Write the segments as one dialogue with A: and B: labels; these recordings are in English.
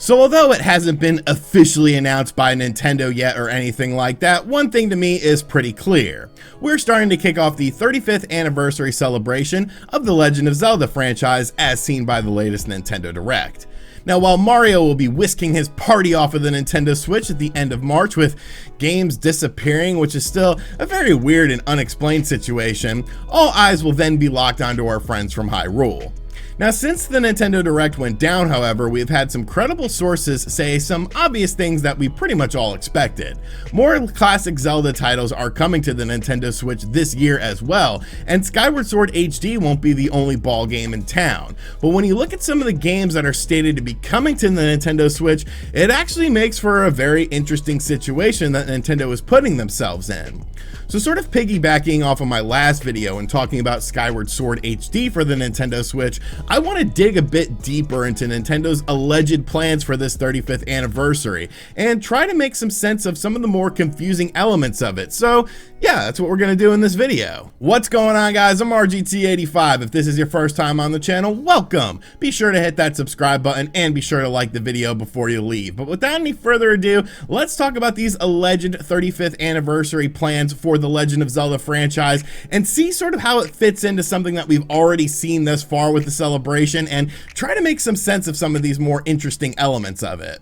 A: So although it hasn't been officially announced by Nintendo yet or anything like that, one thing to me is pretty clear. We're starting to kick off the 35th anniversary celebration of the Legend of Zelda franchise as seen by the latest Nintendo Direct. Now, while Mario will be whisking his party off of the Nintendo Switch at the end of March with games disappearing, which is still a very weird and unexplained situation, all eyes will then be locked onto our friends from Hyrule. Now, since the Nintendo Direct went down, however, we've had some credible sources say some obvious things that we pretty much all expected. More classic Zelda titles are coming to the Nintendo Switch this year as well, and Skyward Sword HD won't be the only ball game in town. But when you look at some of the games that are stated to be coming to the Nintendo Switch, it actually makes for a very interesting situation that Nintendo is putting themselves in. So sort of piggybacking off of my last video and talking about Skyward Sword HD for the Nintendo Switch, I want to dig a bit deeper into Nintendo's alleged plans for this 35th anniversary and try to make some sense of some of the more confusing elements of it. So yeah, that's what we're going to do in this video. What's going on, guys? I'm RGT85. If this is your first time on the channel, welcome. Be sure to hit that subscribe button and be sure to like the video before you leave. But without any further ado, let's talk about these alleged 35th anniversary plans for the Legend of Zelda franchise and see sort of how it fits into something that we've already seen thus far with the celebration and try to make some sense of some of these more interesting elements of it.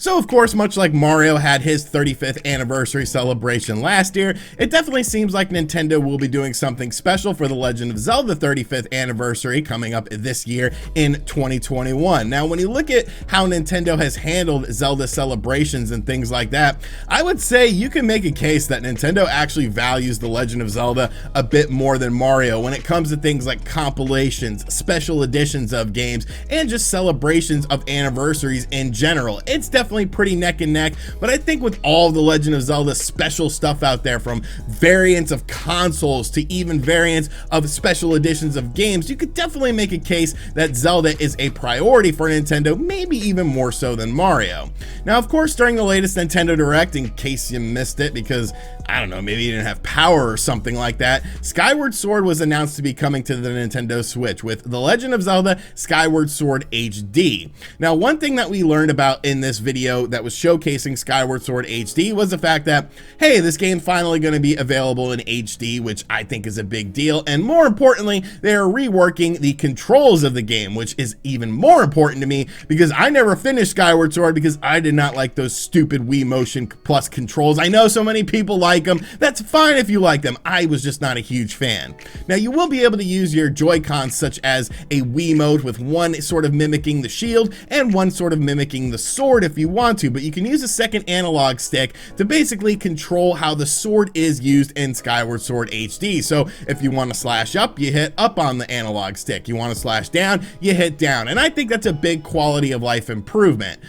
A: So of course, much like Mario had his 35th anniversary celebration last year, it definitely seems like Nintendo will be doing something special for the Legend of Zelda 35th anniversary coming up this year in 2021. Now, when you look at how Nintendo has handled Zelda celebrations and things like that, I would say you can make a case that Nintendo actually values the Legend of Zelda a bit more than Mario when it comes to things like compilations, special editions of games, and just celebrations of anniversaries in general. It's definitely pretty neck and neck, but I think with all the Legend of Zelda special stuff out there, from variants of consoles to even variants of special editions of games, you could definitely make a case that Zelda is a priority for Nintendo, maybe even more so than Mario. Now, of course, during the latest Nintendo Direct, in case you missed it because, I don't know, maybe you didn't have power or something like that, Skyward Sword was announced to be coming to the Nintendo Switch with The Legend of Zelda Skyward Sword HD. Now, one thing that we learned about in this video that was showcasing Skyward Sword HD was the fact that, hey, this game's finally going to be available in HD, which I think is a big deal, and more importantly, they are reworking the controls of the game, which is even more important to me because I never finished Skyward Sword because I did not like those stupid Wii Motion Plus controls. I know so many people like them. That's fine if you like them. I was just not a huge fan. Now, you will be able to use your Joy-Cons such as a Wiimote with one sort of mimicking the shield and one sort of mimicking the sword if you want to, but you can use a second analog stick to basically control how the sword is used in Skyward Sword HD. So if you want to slash up, you hit up on the analog stick. You want to slash down, you hit down. And I think that's a big quality of life improvement.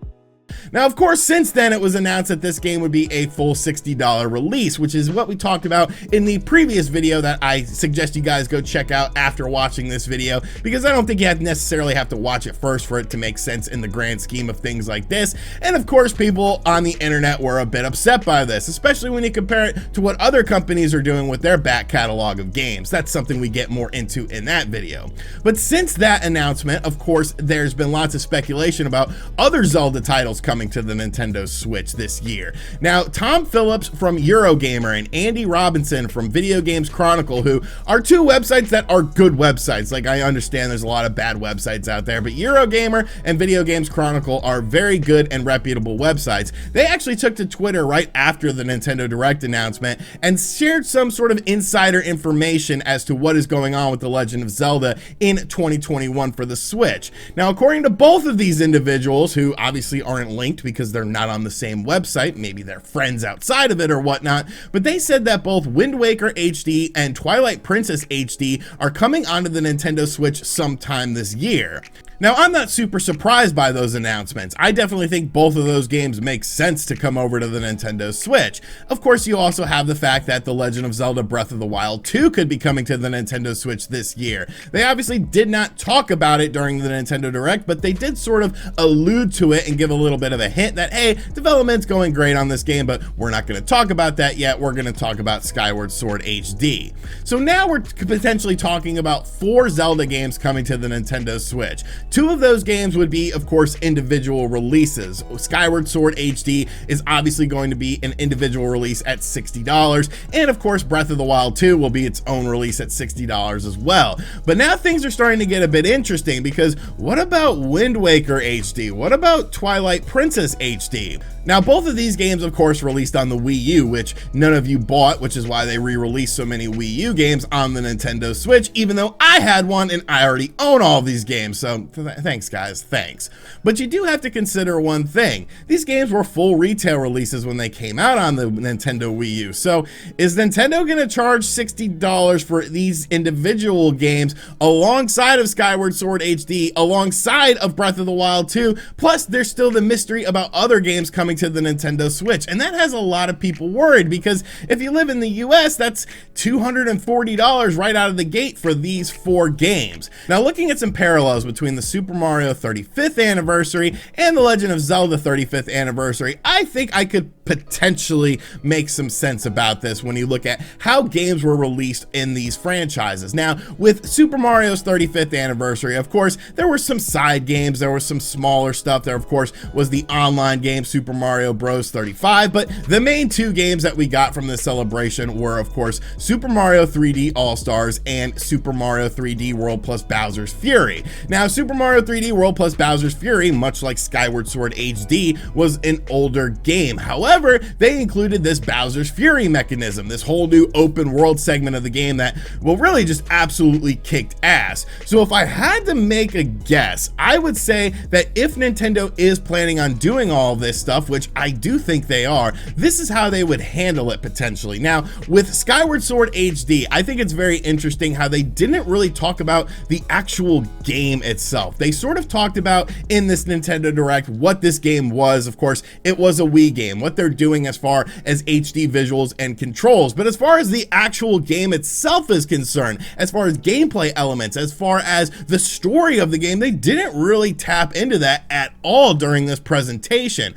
A: Now, of course, since then, it was announced that this game would be a full $60 release, which is what we talked about in the previous video that I suggest you guys go check out after watching this video, because I don't think you necessarily have to watch it first for it to make sense in the grand scheme of things like this. And of course, people on the internet were a bit upset by this, especially when you compare it to what other companies are doing with their back catalog of games. That's something we get more into in that video. But since that announcement, of course, there's been lots of speculation about other Zelda titles coming to the Nintendo Switch this year. Now, Tom Phillips from Eurogamer and Andy Robinson from Video Games Chronicle, who are two websites that are good websites. Like, I understand there's a lot of bad websites out there, but Eurogamer and Video Games Chronicle are very good and reputable websites. They actually took to Twitter right after the Nintendo Direct announcement and shared some sort of insider information as to what is going on with The Legend of Zelda in 2021 for the Switch. Now, according to both of these individuals, who obviously aren't linked because they're not on the same website, maybe they're friends outside of it or whatnot, but they said that both Wind Waker HD and Twilight Princess HD are coming onto the Nintendo Switch sometime this year. Now, I'm not super surprised by those announcements. I definitely think both of those games make sense to come over to the Nintendo Switch. Of course, you also have the fact that The Legend of Zelda Breath of the Wild 2 could be coming to the Nintendo Switch this year. They obviously did not talk about it during the Nintendo Direct, but they did sort of allude to it and give a little bit of a hint that, hey, development's going great on this game, but we're not going to talk about that yet. We're going to talk about Skyward Sword HD. So now we're potentially talking about 4 Zelda games coming to the Nintendo Switch. Two of those games would be, of course, individual releases. Skyward Sword HD is obviously going to be an individual release at $60, and of course Breath of the Wild 2 will be its own release at $60 as well. But now things are starting to get a bit interesting, because what about Wind Waker HD? What about Twilight Princess HD? Now, both of these games, of course, released on the Wii U, which none of you bought, which is why they re-released so many Wii U games on the Nintendo Switch, even though I had one and I already own all of these games. So thanks, guys, thanks. But you do have to consider one thing. These games were full retail releases when they came out on the Nintendo Wii U. So is Nintendo going to charge $60 for these individual games alongside of Skyward Sword HD, alongside of Breath of the Wild 2? Plus, there's still the mystery about other games coming to the Nintendo Switch, and that has a lot of people worried, because if you live in the US, that's $240 right out of the gate for these 4 games. Now, looking at some parallels between the Super Mario 35th anniversary and the Legend of Zelda 35th anniversary, I think I could potentially make some sense about this when you look at how games were released in these franchises. Now, with Super Mario's 35th anniversary, of course, there were some side games, there was some smaller stuff. There, of course, was the online game Super Mario Bros. 35, but the main 2 games that we got from this celebration were, of course, Super Mario 3D All-Stars and Super Mario 3D World plus Bowser's Fury. Now, Super Mario 3D World plus Bowser's Fury, much like Skyward Sword HD, was an older game. However, they included this Bowser's Fury mechanism, this whole new open world segment of the game that, well, really just absolutely kicked ass. So if I had to make a guess, I would say that if Nintendo is planning on doing all of this stuff, which I do think they are, this is how they would handle it potentially. Now, with Skyward Sword HD, I think it's very interesting how they didn't really talk about the actual game itself. They sort of talked about in this Nintendo Direct what this game was. Of course, it was a Wii game, what they're doing as far as HD visuals and controls. But as far as the actual game itself is concerned, as far as gameplay elements, as far as the story of the game, they didn't really tap into that at all during this presentation.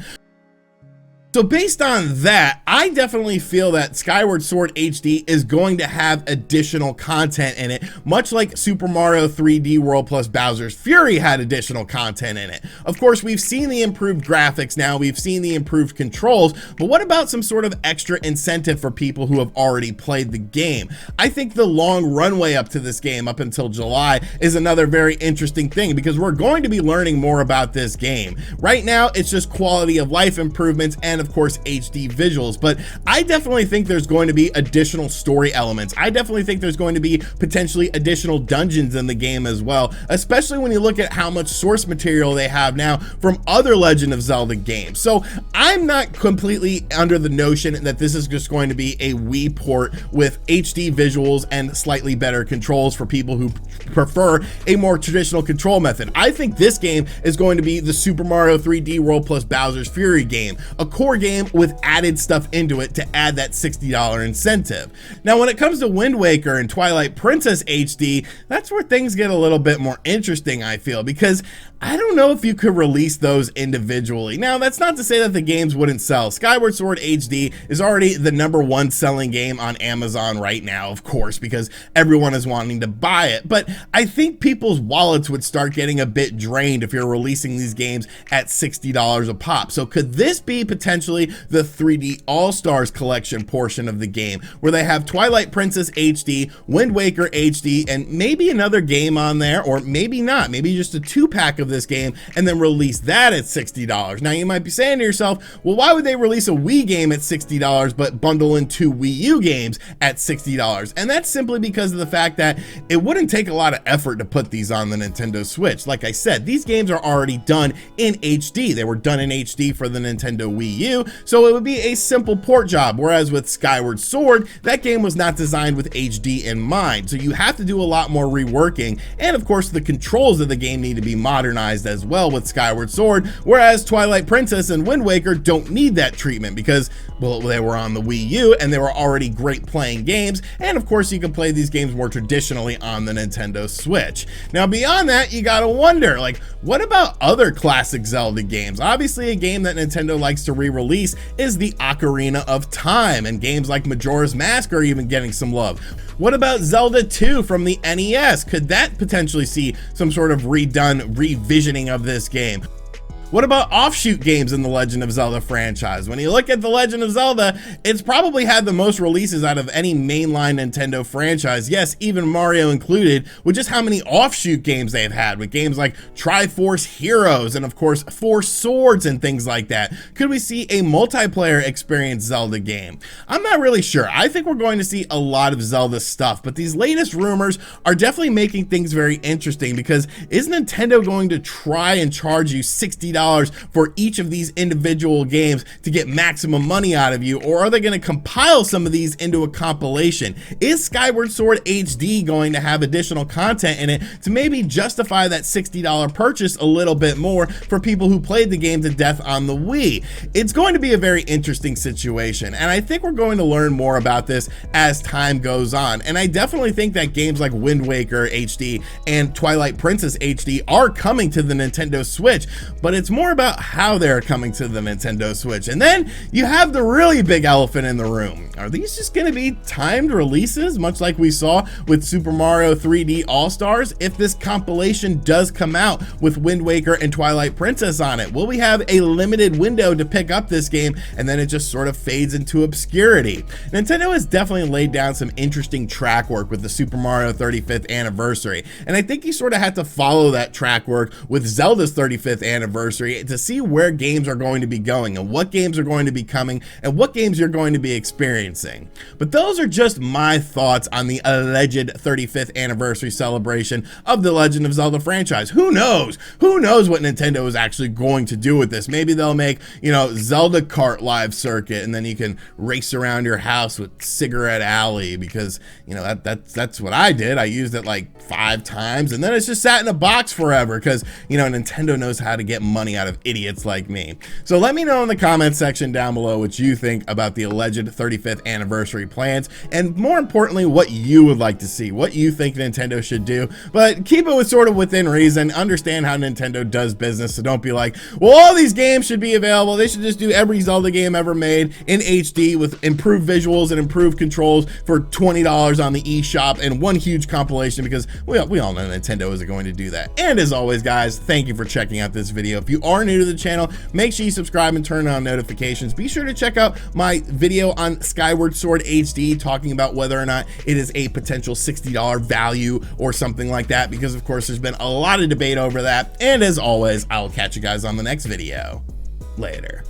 A: So based on that, I definitely feel that Skyward Sword HD is going to have additional content in it, much like Super Mario 3D World plus Bowser's Fury had additional content in it. Of course, we've seen the improved graphics now, we've seen the improved controls, but what about some sort of extra incentive for people who have already played the game? I think the long runway up to this game, up until July, is another very interesting thing, because we're going to be learning more about this game. Right now, it's just quality of life improvements and, of course, HD visuals, but I definitely think there's going to be additional story elements. I definitely think there's going to be potentially additional dungeons in the game as well, especially when you look at how much source material they have now from other Legend of Zelda games. So I'm not completely under the notion that this is just going to be a Wii port with HD visuals and slightly better controls for people who prefer a more traditional control method. I think this game is going to be the Super Mario 3D World plus Bowser's Fury game, a core game with added stuff into it to add that $60 incentive. Now, when it comes to Wind Waker and Twilight Princess HD, that's where things get a little bit more interesting, I feel, because I don't know if you could release those individually. Now, that's not to say that the games wouldn't sell. Skyward Sword HD is already the #1 selling game on Amazon right now, of course, because everyone is wanting to buy it. But I think people's wallets would start getting a bit drained if you're releasing these games at $60 a pop. So could this be potentially the 3D All-Stars collection portion of the game, where they have Twilight Princess HD, Wind Waker HD, and maybe another game on there, or maybe not, maybe just a 2-pack of this game, and then release that at $60. Now, you might be saying to yourself, well, why would they release a Wii game at $60 but bundle in 2 Wii U games at $60? And that's simply because of the fact that it wouldn't take a lot of effort to put these on the Nintendo Switch. Like I said, these games are already done in HD. They were done in HD for the Nintendo Wii U, so it would be a simple port job, whereas with Skyward Sword, that game was not designed with HD in mind, so you have to do a lot more reworking, and of course the controls of the game need to be modernized as well with Skyward Sword, whereas Twilight Princess and Wind Waker don't need that treatment because, well, they were on the Wii U and they were already great playing games, and of course you can play these games more traditionally on the Nintendo Switch. Now, beyond that, you gotta wonder, like, what about other classic Zelda games? Obviously, a game that Nintendo likes to re-release is the Ocarina of Time, and games like Majora's Mask are even getting some love. What about Zelda 2 from the NES? Could that potentially see some sort of redone revisioning of this game? What about offshoot games in the Legend of Zelda franchise? When you look at the Legend of Zelda, it's probably had the most releases out of any mainline Nintendo franchise. Yes, even Mario included, with just how many offshoot games they've had, with games like Triforce Heroes and of course Four Swords and things like that. Could we see a multiplayer experience Zelda game? I'm not really sure. I think we're going to see a lot of Zelda stuff, but these latest rumors are definitely making things very interesting, because is Nintendo going to try and charge you $60 for each of these individual games to get maximum money out of you, or are they going to compile some of these into a compilation? Is Skyward Sword HD going to have additional content in it to maybe justify that $60 purchase a little bit more for people who played the game to death on the Wii? It's going to be a very interesting situation, and I think we're going to learn more about this as time goes on. And I definitely think that games like Wind Waker HD and Twilight Princess HD are coming to the Nintendo Switch, but it's more about how they're coming to the Nintendo Switch. And then you have the really big elephant in the room. Are these just going to be timed releases, much like we saw with Super Mario 3D All-Stars? If this compilation does come out with Wind Waker and Twilight Princess on it, will we have a limited window to pick up this game and then it just sort of fades into obscurity? Nintendo has definitely laid down some interesting track work with the Super Mario 35th anniversary, and I think you sort of had to follow that track work with Zelda's 35th anniversary to see where games are going to be going and what games are going to be coming and what games you're going to be experiencing. But those are just my thoughts on the alleged 35th anniversary celebration of the Legend of Zelda franchise. Who knows? Who knows what Nintendo is actually going to do with this? Maybe they'll make, Zelda Kart live circuit, and then you can race around your house with Cigarette Alley, because that's what I did. I used it like 5 times, and then it's just sat in a box forever, because Nintendo knows how to get money out of idiots like me. So let me know in the comment section down below what you think about the alleged 35th anniversary plans, and more importantly, what you would like to see, what you think Nintendo should do. But keep it sort of within reason. Understand how Nintendo does business, so don't be like, well, all these games should be available. They should just do every Zelda game ever made in HD with improved visuals and improved controls for $20 on the eShop and one huge compilation, because we all know Nintendo isn't going to do that. And as always, guys, thank you for checking out this video. If you are new to the channel, make sure you subscribe and turn on notifications. Be sure to check out my video on Skyward Sword HD talking about whether or not it is a potential $60 value or something like that, because of course there's been a lot of debate over that. And as always, I'll catch you guys on the next video. Later.